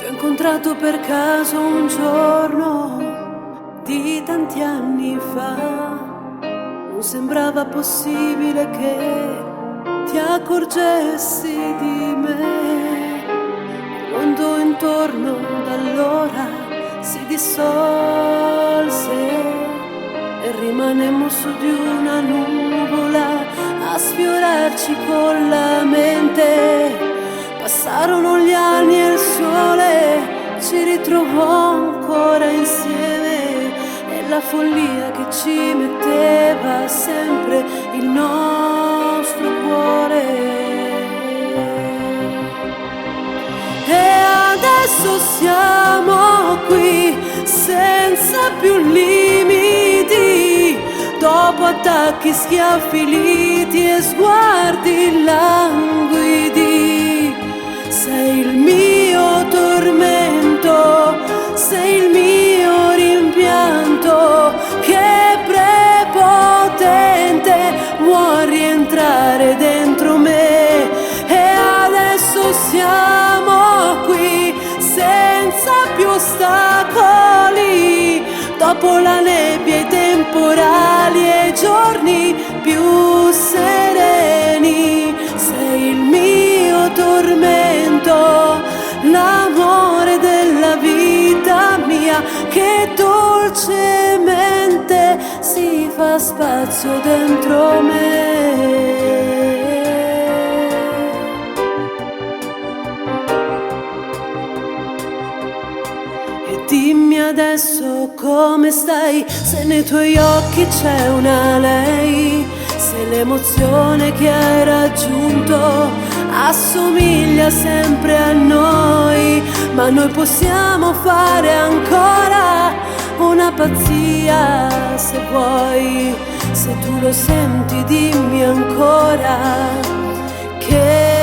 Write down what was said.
Ti ho incontrato per caso un giorno di tanti anni fa. Non sembrava possibile che ti accorgessi di me. Il mondo intorno da allora si dissolse e rimanemmo su di una nuvola a sfiorarci con la mente. Passarono gli anni e il sole ci ritrovò ancora insieme, e la follia che ci metteva sempre il nostro cuore. E adesso siamo qui senza più limiti, dopo attacchi, schiaffi, liti e sguardi languidi. Sei il mio tormento, sei il mio rimpianto, che prepotente vuoi rientrare dentro me. E adesso siamo qui senza più ostacoli, dopo la nebbia, i temporali e i giorni più sereni. Sei il mio tormento, l'amore della vita mia, che dolcemente si fa spazio dentro me. Dimmi adesso come stai, se nei tuoi occhi c'è una lei, se l'emozione che hai raggiunto assomiglia sempre a noi. Ma noi possiamo fare ancora una pazzia, se vuoi. Se tu lo senti dimmi ancora che